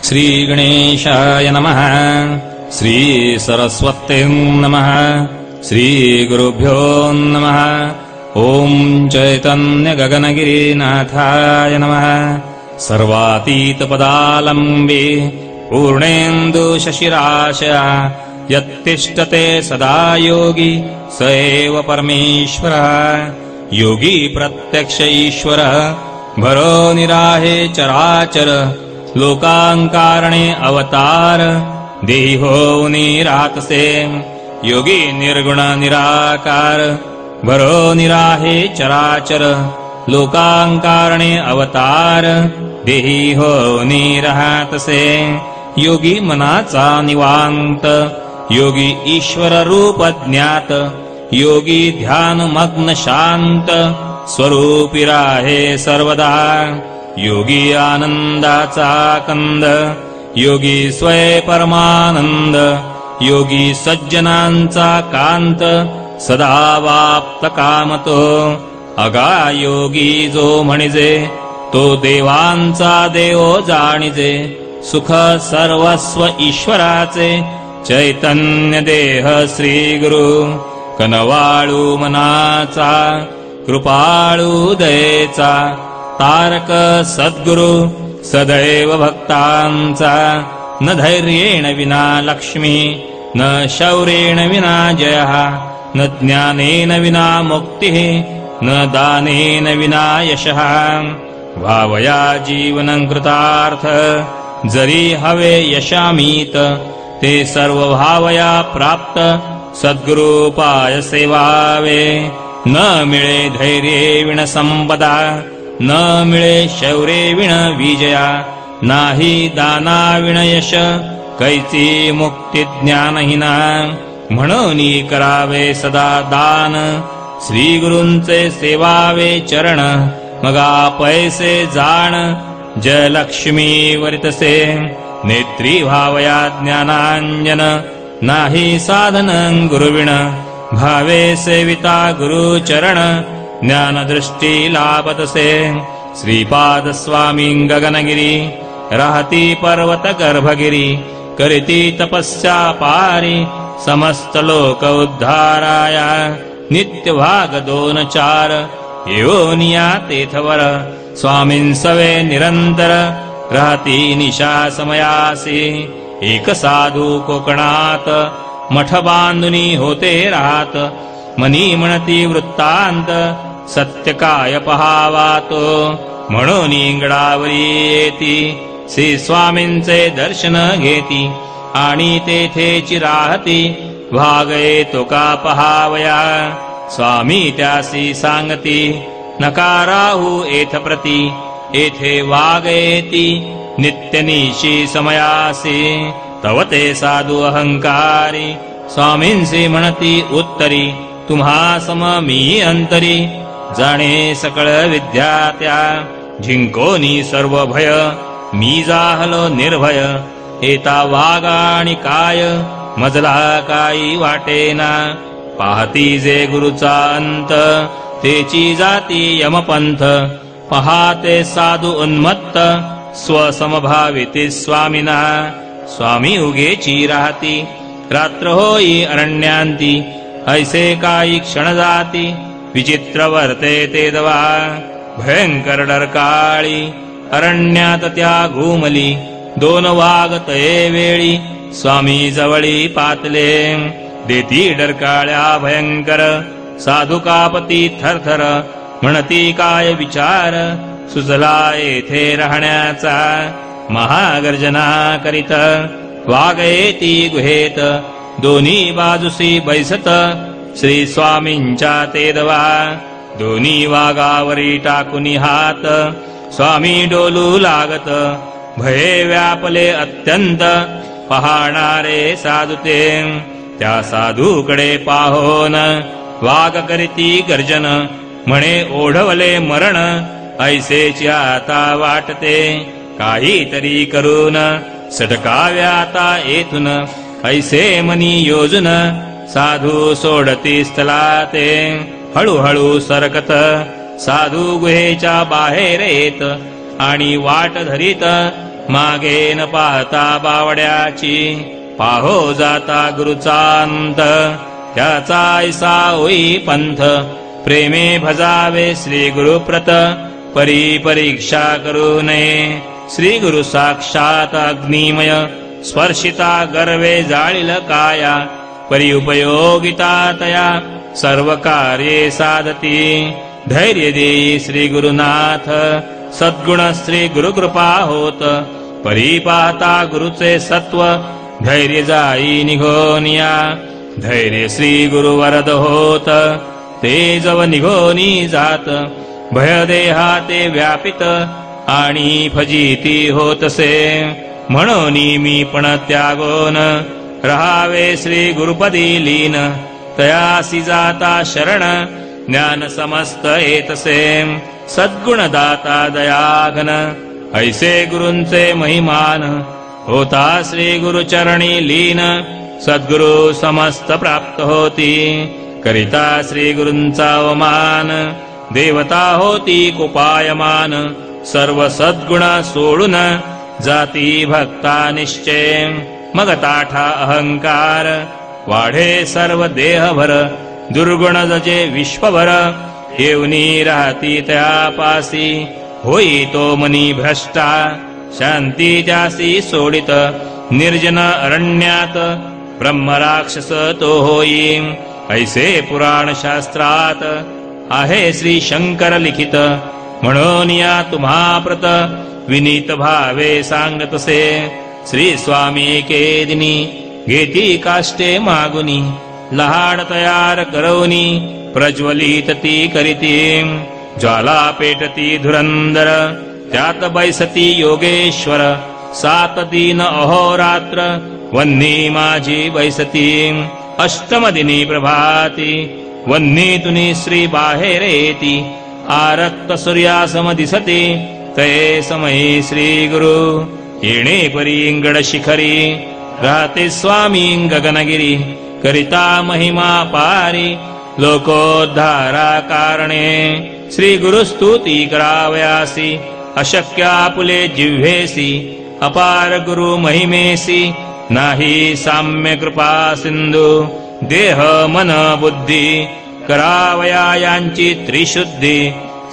श्री गणेशाय नमः। श्री सरस्वत्यै नमः। श्री गुरुभ्यो नमः। ओम चैतन्य गगनगिरिनाथाय नमः। सर्वातीत पदालंबे पूर्णेन्दु शशिराशया यत्तिष्ठते सदा योगी स एव परमेश्वरः। योगी प्रत्यक्ष ईश्वरः भरो निराहे चराचर लोकांकारणे अवतार देहो निरातसे। योगी निर्गुण निराकार भरो निराहे चराचर लोकांकारणे अवतार देही हो निरातसे। योगी मनाचा निवांत योगी ईश्वर रूप ज्ञात योगी ध्यान मग्न शांत स्वरूपी राहे सर्वदा। योगी आनंदाचा कंद योगी स्वय परमानंद योगी सज्जनांचा कांत सदा वाप्त कामतो। अगा योगी जो म्हणिजे तो देवांचा देव जाणिजे सुख सर्वस्व ईश्वराचे चैतन्य देह श्री गुरु कनवाळू मनाचा कृपाळू दयेचा तारक सद्गुरु सदैव भक्तांचा। न धैर्येण विना लक्ष्मी न शौर्येण विना जयः न ज्ञानेन विना मुक्तिः न दानेन विना यशः। भावया जीवनं कृतार्थ जरी हवे यशामीत ते सर्व भावया प्राप्त सद्गुरुपाय सेवावे। न मिळे धैर्ये विण संपदा न मिळे शौर्ये विण विजया नाही दाना विण यश कैची मुक्ती ज्ञानहीना। म्हणून करावे सदा दान श्री गुरूंचे सेवावे चरण मगा पैसे जाण जयलक्ष्मी वरितसे। नेत्री भावया ज्ञानांजन नाही साधन गुरुविण भावे सेविता गुरुचरण ज्ञानदृष्टी लाभतसे। श्रीपाद स्वामी गगनगिरी राहती पर्वत गर्भगिरी करिती तपस्या पारी समस्त लोक उद्धाराया। नित्य भाग 2-4 योनिया तेथवर स्वामींसवे निरंतर राहती निशा समयासी। एक साधू कोकणात मठ बांधुनी होते राहत मनी म्हणती वृत्तांत सत्य काय पहावा तो। म्हणून इंगडावरी येती श्री स्वामींचे दर्शन घेती आणि तेथेची राहती भाग येतो का पहावया। स्वामी त्यासी सांगती नका राहू येथ प्रती येथे वाग येती नित्यनिशी समयासी। तव ते साधू अहंकारी स्वामींसी म्हणती उत्तरी तुम्हा सम मी अंतरी। जाणे सकळ विद्या त्या जिंकोनी सर्व भय मी जाहलो निर्भय। एता वागा आणि काय मजला काही वाटेना पाहती जे गुरुचा अंत तेची जाती यमपंथ। पहाते साधू उन्मत्त स्वसमभाविती स्वामीना। स्वामी उगेची राहती रात्र होई अरण्यांती ऐसे काही क्षण जाती विचित्र वर्ते ते दवा। भयंकर डरकाळी अरण्यात त्या घुमली 2 वाघ तये वेळी स्वामी जवळी पातले। देती डरकाळ्या भयंकर साधू कापती थरथर म्हणती काय विचार सुचला येथे राहण्याचा। महागर्जना करीत वाघ येती गुहेत दोन्ही बाजूसी बैसत श्री स्वामींच्या ते दवा। दोन्ही वाघावरी टाकुनी हात स्वामी डोलू लागत भये व्यापले अत्यंत पाहणारे साधू ते। त्या साधूकडे पाहोन वाघ करीती गर्जन म्हणे ओढवले मरण ऐसेची आता वाटते। काहीतरी करून सटकाव्या आता येथून ऐसे मनी योजन साधू सोडती स्थलाते। हळूहळू सरकत साधू गुहेच्या बाहेर येत आणि वाट धरीत मागे न पाहता बावड्याची पाहो जाता गुरुचांत त्याचा ऐसा होई पंथ प्रेमे भजावे श्री गुरुप्रत परी परीक्षा करू नये श्री गुरु साक्षात अग्निमय स्पर्शिता गर्वे जाळील काया परी उपयोगिता तया सर्व कार्ये साधती धैर्य देई श्री गुरुनाथ सद्गुण श्री गुरुकृपा होत परी पाहता गुरुचे सत्व धैर्य जाई निघोनिया धैर्य श्री गुरुवरद होत ते जव निघोनी जात भय देहा ते व्यापित आणि फजिती होतसे म्हणून मी पण त्यागोन रहावे श्री गुरुपदी लीन तयासी जाता शरण ज्ञान समस्त येतसे सद्गुण दाता दयाघन ऐसे गुरूंचे महिमान होता श्री गुरुचरणी लीन सद्गुरु समस्त प्राप्त होती करिता श्री गुरूंचा अवमान देवता होती कुपायमान सर्व सद्गुण सोडून जाती भक्ता निश्चय मग ताठा अहंकार वाढे सर्व देहभर दुर्गुण जजे विश्वभर येऊनी राहती त्यापासी होई तो मनी भ्रष्टा शांती त्यासी सोडित निर्जन अरण्यात ब्रह्मराक्षस तो होई ऐसे पुराण शास्त्रात आहे श्री शंकर लिखित म्हणून या तुम्हा प्रत विनीत भावे सांगतसे श्री स्वामी एके दिनी घेती काष्टे मागुनी लहाड तयार करवनी प्रज्वलित ती करीती ज्वाला पेटती धुरंदर त्यात बैसती योगेश्वर 7 दिन अहोरात्र वन्नी माझी बैसती अष्टम दिनी प्रभाती वन्नी तुनी श्री बाहेर येती आरक्त सूर्यासम दिसते तये समयी श्री गुरु येणे परींगड शिखरी राहते स्वामी गगनगिरी करिता महिमा पारी लोकोद्धारा कारणे श्री गुरु स्तुती करावयासी अशक्या पुले जिव्हेसी अपार गुरु महिमेसी नाही साम्य कृपा सिंधू देह मन बुद्धी करावया यांची त्रिशुद्धी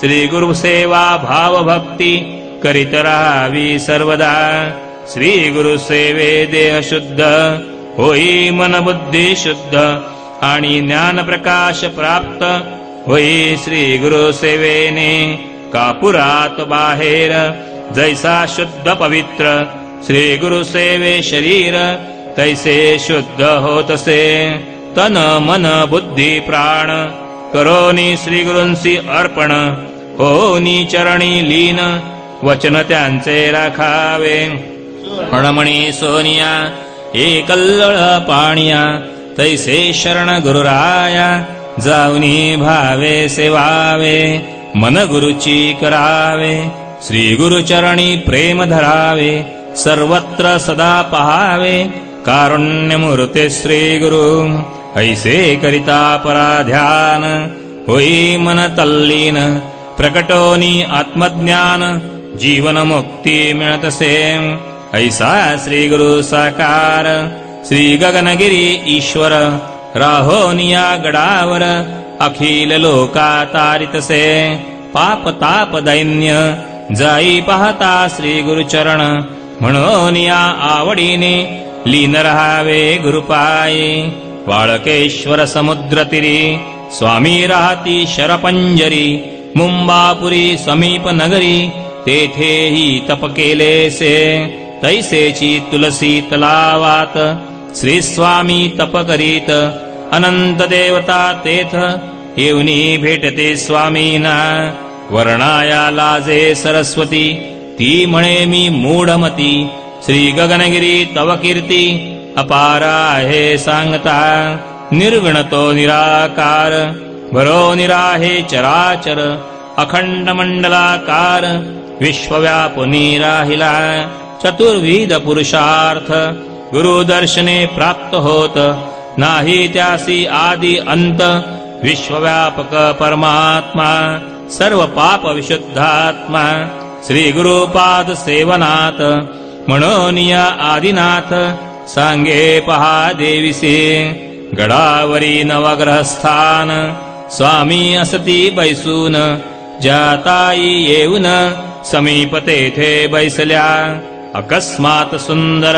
श्री गुरु सेवा भाव भक्ती करीत राहावी सर्वदा श्री गुरु सेवे देह शुद्ध होई मन बुद्धी शुद्ध आणि ज्ञान प्रकाश प्राप्त होई श्री गुरु सेवेने कापुरात बाहेर जैसा शुद्ध पवित्र श्री गुरु सेवे शरीर तैसे शुद्ध होतसे तन मन बुद्धी प्राण करोनी श्री गुरूंसी अर्पण होनी चरणी लीन वचन त्यांचे राखावे म्हणमणी सोनिया एकल्लळ पाणिया तैसे शरण गुरुराया जाऊनी भावे सेवावे मन गुरुची करावे श्री गुरुचरणी प्रेम धरावे सर्वत्र सदा पहावे कारुण्य मूर्ते श्री गुरु ऐसे करिता पराध्यान होई मन तल्लीन प्रकटोनी आत्मज्ञान जीवन मुक्ती मिळतसे ऐसा श्री गुरु साकार श्री गगनगिरी ईश्वर राहोनिया गडावर अखिल लोका तारितसे पाप ताप दैन्य जाई पाहता श्री गुरुचरण म्हणून या आवडीने लीन रहावे गुरुपायी वाळकेश्वर समुद्र तीरी स्वामी राहती शरपंजरी मुंबापुरी समीप नगरी तेथेही तप केलेसे तैसेची तुलसी तलावात श्री स्वामी तप करीत अनंत देवता तेथ येऊनी भेटते स्वामीना वर्णाया लाजे सरस्वती ती म्हणे मी मूढमती श्री गगनगिरी तव कीर्ती अपार आहे सांगता निर्गुण तो निराकार भरो निराहे चराचर अखंड मंडलाकार विश्वव्यापुनी राहिला चतुर्विध पुरुषार्थ गुरुदर्शने प्राप्त होत नाही त्यासी आदि अंत विश्वव्यापक परमात्मा सर्व पाप विशुद्धात्मा श्री गुरुपाद सेवनात म्हणून या आदिनाथ सांगे पहा देविसे. गडावरी नवग्रहस्थान स्वामी असती बैसून, जाताई येऊन समीप तेथे बैसल्या. अकस्मात सुंदर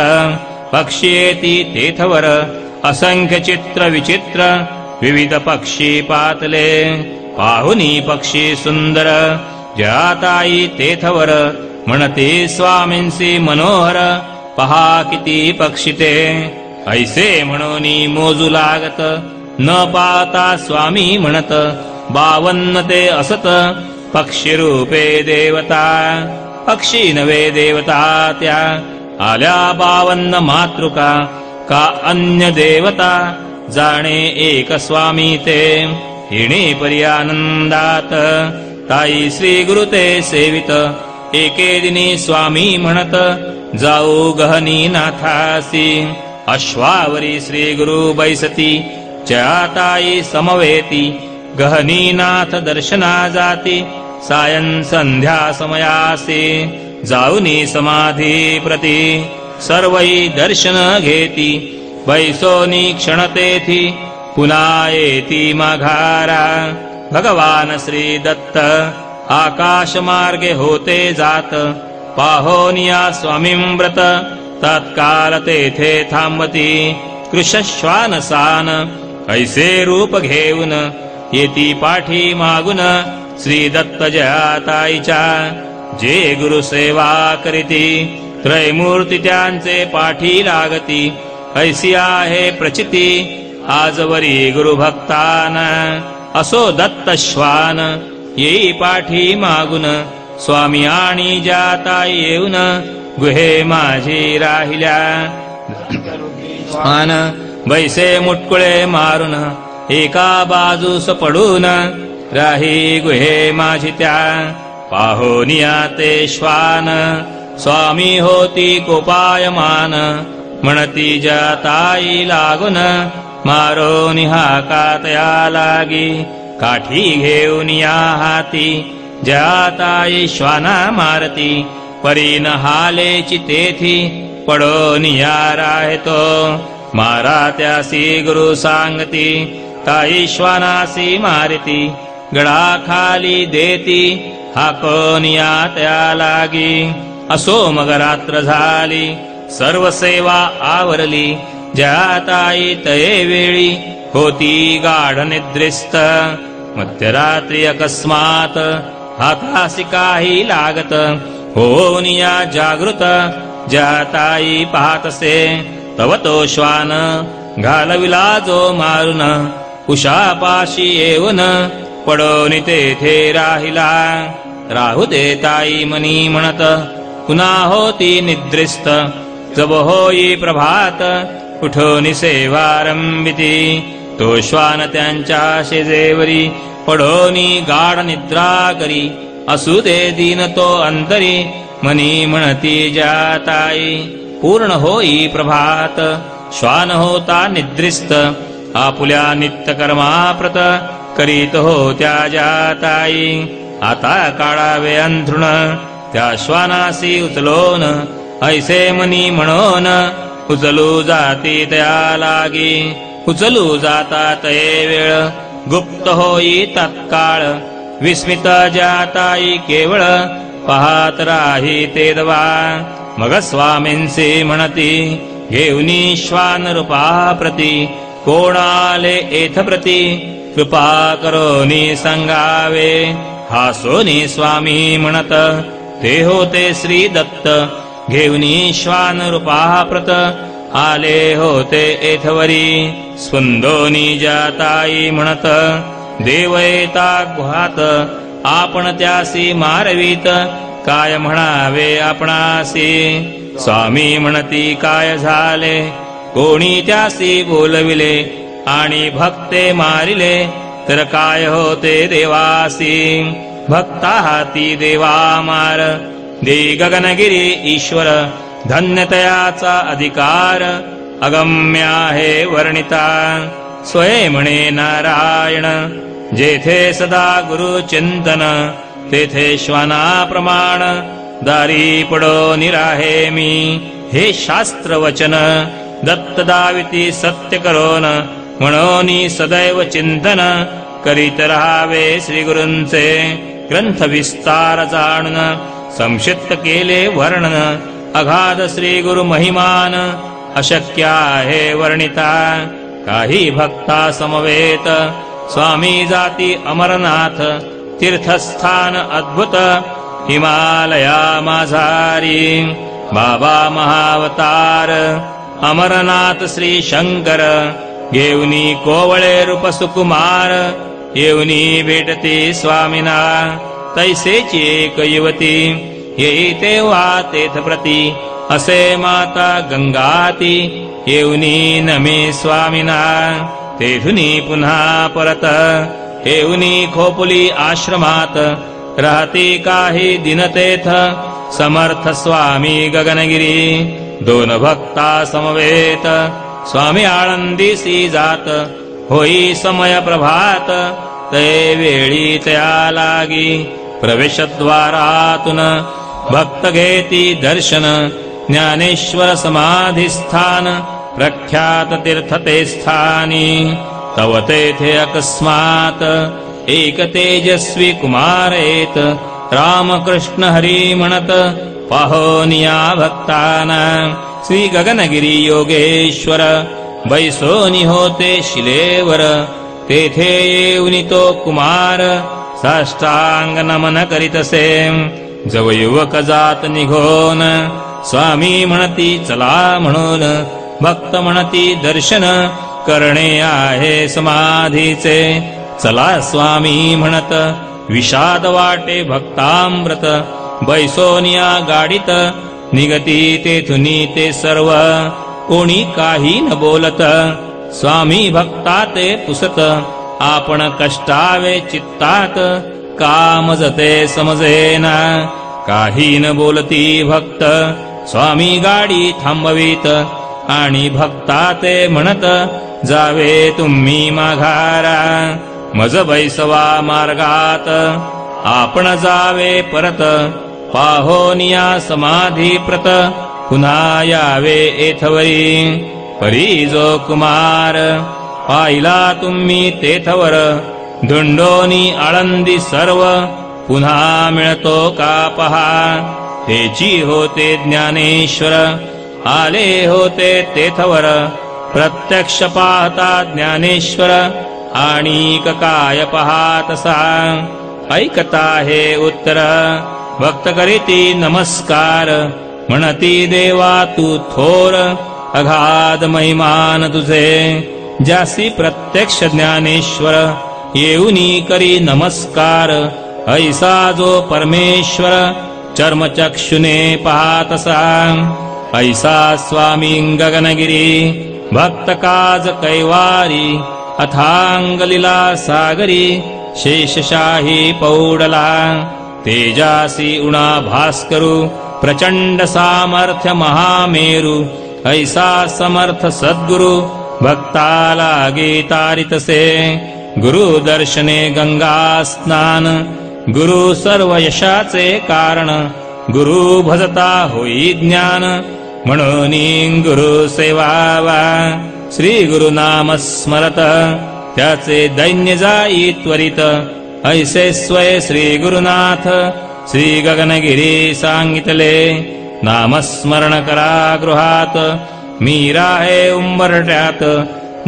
पक्षी येती तेथवर, असंख्य चित्र विचित्र विविध पक्षी पातले. पाहुनी पक्षी सुंदर जाताई तेथवर, म्हणते स्वामींसी मनोहर पहा किती पक्षी ते. ऐसे म्हणून मोजू लागत न पाहता स्वामी म्हणत, 52 ते असत पक्षी रूपे देवता. पक्षी नवे देवता त्या आल्या 52 मातृका, का अन्य देवता जाणे एक स्वामी ते. येणे परी आनंदात ताई श्री गुरु ते सेवित, एके दिनी स्वामी म्हणत जाऊ गहनी नाथासी. अश्वावरी श्री गुरु बैसती जयाताई समवेती, गहनी नाथ दर्शना जाती सायं संध्या समयासी. जाऊनी समाधी प्रती सर्वई दर्शन घेती, बैसोनी क्षणतेथी पुन्हा येती माघारा. भगवान श्री दत्त आकाश मार्गे होते जात, पाहोनिया स्वामींव्रत तत्काल तेथे थांबती. कृशश्वानसान ऐसे रूप घेऊन येती पाठी मागून, श्री दत्त जयाताईच्या जे गुरु सेवा करीती. त्रैमूर्ती त्यांचे पाठी लागती, ऐसी आहे प्रचिती आजवरी गुरु भक्तान. असो दत्त श्वान येई पाठी मागून, स्वामी आणि जाताई येऊन गुहे माझी राहिल्या. श्वान बैसे मुटकुळे मारून, एका बाजूस पडून राही गुहे माझी त्या. पाहोनिया ते श्वान स्वामी होती कोपायमान, म्हणती जाताई लागून मारो निहाकातया लागी. काठी घेऊन या हाती जाताई श्वाना मारती, परीन हालेची तेथी पडोन या राहतो. मारा त्यासी गुरु सांगती, ताई श्वानासी मारती. गळा खाली देती हाकोन या त्या लागी. असो मग रात्र झाली सर्व सेवा आवरली, जाताई तये वेळी होती गाढ निद्रिस्त. मध्यरात्री अकस्मात हातासी काही लागत, होऊन या जागृत जाताई पाहतसे. तव तो श्वान घालविला जो मारून, उशापाशी येऊन पडोनी तेथे राहिला. राहू दे ताई मनी म्हणत पुन्हा होती निद्रिस्त. जब होई प्रभात उठोनी सेवारंभिती, तो श्वान त्यांच्या शेजेवरी पडोनी गाढ निद्रा करी. असू दे दीन तो अंतरी मनी म्हणती जाताई. पूर्ण होई प्रभात श्वान होता निद्रिस्त, आपुल्या नित्यकर्माप्रत करीत होत्या जाताई. आता काढावे अंथरुण त्या श्वानासी उचलोन, ऐसे मनी म्हणून उचलू जाती त्या लागी. उचलू जाता तये वेळ गुप्त होई तत्काळ, विस्मित जाताई केवळ पाहत राही ते दवा. मग स्वामींसी म्हणती घेऊनी श्वान रूपा प्रती, कोणाले एथ प्रती कृपा करोनी सांगावे. हासोनी स्वामी म्हणत ते होते श्री दत्त, घेऊनी श्वान रूपा प्रत आले होते एथवरी. स्पंदोनी जाताई म्हणत देव येता गुहात, आपण त्यासी मारवीत काय म्हणावे आपणासी. स्वामी म्हणती काय झाले, कोणी त्यासी बोलविले आणि भक्ते मारिले, तर काय होते देवासी. भक्ता हाती देवा मार, दे गगनगिरी ईश्वर. धन्यतयाचा अधिकार अगम्य आहे वर्णिता. स्वये म्हणे नारायण जेथे सदा गुरु चिंतन, तेथे श्वाना प्रमाण दारी पडो निराहे मी हे शास्त्र वचन दत्त दाविती सत्य करोन म्हणोनी सदैव चिंतन करीत रहावे श्री गुरूंचे ग्रंथ विस्तार जाणून संक्षिप्त केले वर्णन अगाध श्री गुरु महिमान अशक्य आहे वर्णिता काही भक्ता समवेत स्वामी जाती अमरनाथ तीर्थस्थान अद्भुत हिमालया माझारी बाबा महावतार अमरनाथ श्री शंकर घेऊनी कोवळे रूप सुकुमार येऊनी भेटती स्वामीना तैसेची एक युवती येई तेव्हा तेथ प्रती असे माता गंगाती येऊनी नमे स्वामीना तेथुनी पुन्हा परत येऊनी खोपुली आश्रमात राहती काही दिन तेथ समर्थ स्वामी गगनगिरी दोन भक्ता समवेत स्वामी आळंदीसी जात होई समय प्रभात ते वेळी त्या लागी प्रवेशद्वारातून भक्त घेती दर्शन ज्ञानेश्वर समाधिस्थान प्रख्यात तीर्थ ते स्थानी तव तेथे अकस्मात एक तेजस्वी कुमार येत रामकृष्ण हरी म्हणत पाहोनिया भक्ताना श्री गगनगिरी योगेश्वर बैसोनी होते शिलेवर तेथे येऊनी तो कुमार साष्टांग नमन करीतसे जव युवक जात निघोन स्वामी म्हणती चला म्हणून भक्त म्हणती दर्शन करणे आहे समाधीचे चला स्वामी म्हणत विषाद वाटे भक्तामृत बैसोनिया गाडीत निगती तेथुनी ते सर्व कोणी काही न बोलत स्वामी भक्ता ते पुसत आपण कष्टावे चित्तात कामजते समजेना काही न बोलती भक्त स्वामी गाडी थांबवीत आणि भक्ता ते म्हणत जावे तुम्ही माघारा मज बैसवा मार्गात आपण जावे परत पाहोनिया समाधी प्रत पुन्हा यावे एथवरी परी जो कुमार पाहिला तुम्ही तेथवर धुंडोनी आळंदी सर्व पुन्हा मिळतो का पहा तेची होते ज्ञानेश्वर आले होते तेथवर प्रत्यक्ष पाहता ज्ञानेश्वर आणि काय पहातसा ऐकता हे उत्तर भक्त करीती नमस्कार म्हणती देवा तू थोर अगाध महिमान तुझे जासी प्रत्यक्ष ज्ञानेश्वर येऊनी करी नमस्कार ऐसा जो परमेश्वर चर्मचक्षुने पाहतसा ऐसा स्वामी गगनगिरी भक्त काज कैवारी अथांगलीला सागरी शेषशाही पौडला तेजासी उणा भास्करू प्रचंड सामर्थ्य महामेरू ऐसा समर्थ सद्गुरु भक्ताला गीतारितसे गुरु दर्शने गंगा स्नान गुरु सर्व यशाचे कारण गुरु भजता होई ज्ञान म्हणून गुरु सेवावा श्री गुरु नाम स्मरत त्याचे दैन्य जाई त्वरित ऐसे स्वय श्री गुरुनाथ श्री गगनगिरी सांगितले नामस्मरण करा गृहात मीरा हे उंबरट्यात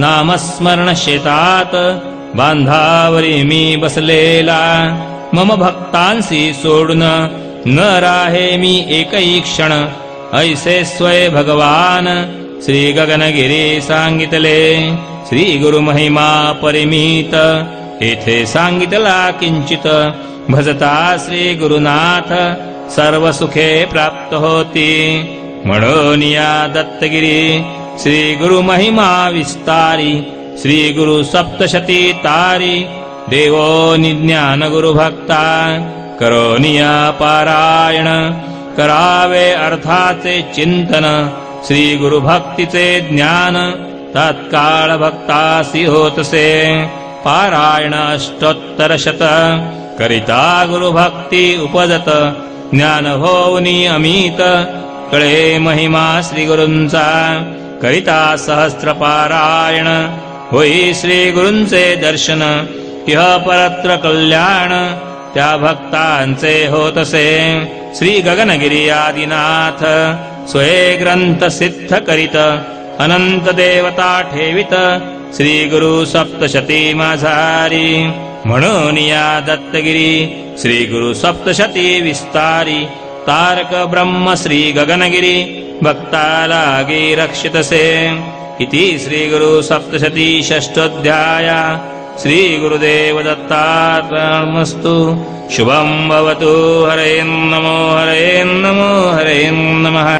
नामस्मरण शेतात बांधावरी मी बसलेला मम भक्तांसी सोडून न राहे मी एकही क्षण ऐसे स्वय भगवान श्री गगनगिरी सांगितले श्री गुरु महिमा परिमित येथे सांगितला किंचित भजता श्री गुरुनाथ सर्व सुखे प्राप्त होती म्हणून या दत्तगिरी श्री गुरु महिमा विस्तारी श्री गुरु सप्तशती तारी देवो निज्ञान गुरु भक्ता करोनिया पारायण करावे अर्थाचे चिंतन श्री गुरु भक्तीचे ज्ञान तत्काळ भक्तासी होतसे पारायण अष्टोत्तर शत करिता गुरु भक्ती उपजत ज्ञान होऊनी अमित कळे महिमा श्री गुरूंचा करिता सहस्त्र पारायण होई श्री गुरूंचे दर्शन इह परत्र कल्याण त्या भक्तांचे होतसे श्री गगनगिरी आदिनाथ स्वये ग्रंथ सिद्ध करीत अनंत देवता ठेवित श्री गुरु सप्तशती माझारी म्हणून या दत्तगिरी श्री गुरु सप्तशती विस्तारी तारक ब्रह्म श्री गगनगिरी भक्ताला गे रक्षितसे इति श्री गुरु सप्तशती षष्ठोऽध्याय श्री गुरुदेव दत्तात्मस्तु शुभं भवतु हरे नमो हरे नमो हरे नमः।